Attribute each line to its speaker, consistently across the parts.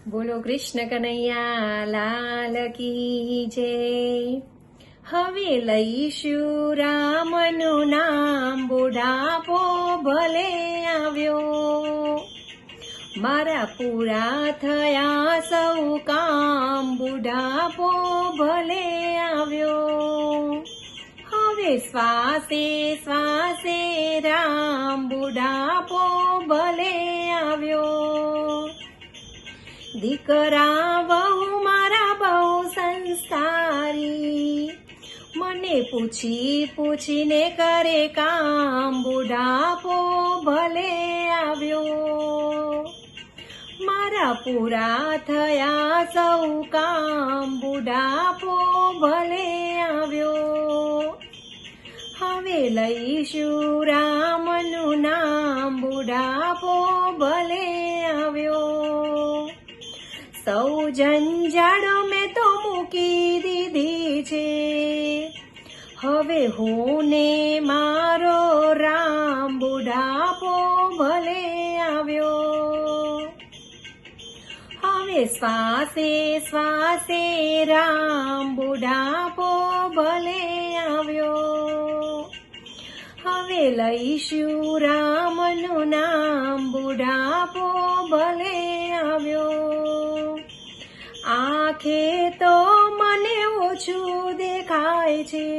Speaker 1: બોલો કૃષ્ણ કનૈયા લાલ કી જય. હવે લઈશું રામનું નામ, બુઢાપો ભલે આવ્યો. મારા પૂરા થયા સૌ કામ, બુઢાપો ભલે આવ્યો. હવે શ્વાસે શ્વાસે રામ, બુઢાપો ભલે આવ્યો. દીકરા વહુ મારા બહુ સંસ્કારી, મને પૂછી પૂછીને કરે કામ, બુઢાપો ભલે આવ્યો. મારા પૂરા થયા સૌ કામ, બુઢાપો ભલે આવ્યો. હવે લઈશું રામનું નામ, બુઢાપો ભલે આવ્યો. સૌ જંજાળો મેં તો મૂકી દીધી છે, હવે હું ને મારો રામ, બુઢાપો ભલે આવ્યો. હવે શ્વાસે શ્વાસે રામ, બુઢાપો ભલે આવ્યો. હવે લઈશું રામનું નામ, બુઢાપો ભલે આવ્યો. આંખે તો મને ઓછું દેખાય છે,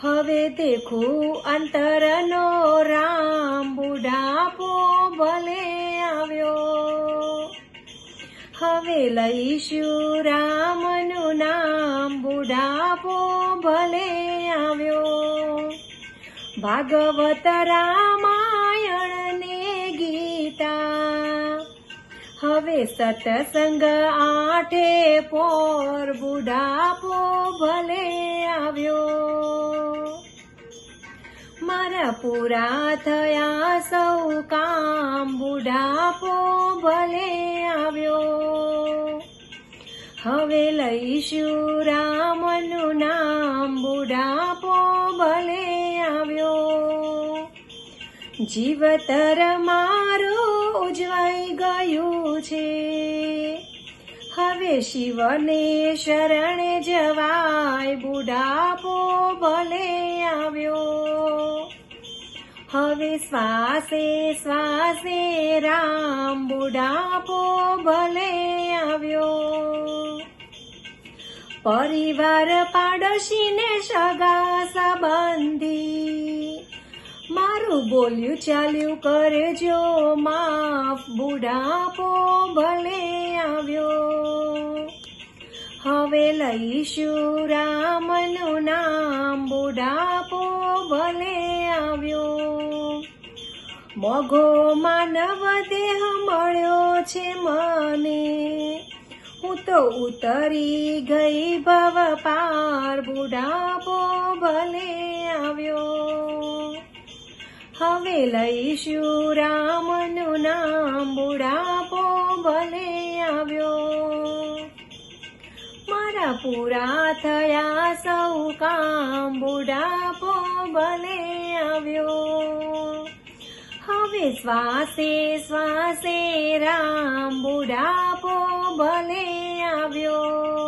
Speaker 1: હવે દેખું અંતરનો રામ, બુઢાપો ભલે આવ્યો. હવે લઈશું રામનું નામ, બુઢાપો ભલે આવ્યો. ભાગવત રામાયણ ને ગીતા, હવે સત્સંગ આઠે પોર, બુઢાપો ભલે આવ્યો. મારા પૂરા થયા સૌ કામ, બુઢાપો ભલે આવ્યો. હવે લઈશું રામનું નામ, બુઢાપો ભલે આવ્યો. જીવતર મારું ઉજવાઈ ગયું છે, હવે શિવને શરણે જવાય, બુઢાપો ભલે આવ્યો. હવે શ્વાસે શ્વાસે રામ, બુઢાપો ભલે આવ્યો. પરિવાર પાડોશીને સગા સંબંધી, મારું બોલ્યું ચાલ્યું કરજો માફ, બુઢાપો ભલે આવ્યો. હવે લઈશું રામનું નામ, બુઢાપો ભલે આવ્યો. મોઘો માનવ દેહ મળ્યો છે મને, હું તો ઉતરી ગઈ ભવ પાર, બુઢાપો ભલે આવ્યો. હવે લઈશું રામનું નામ, બુઢાપો ભલે આવ્યો. મારા પૂરા થયા સૌ કામ, બુઢાપો ભલે આવ્યો. હવે શ્વાસે શ્વાસે રામ, બુઢાપો ભલે આવ્યો.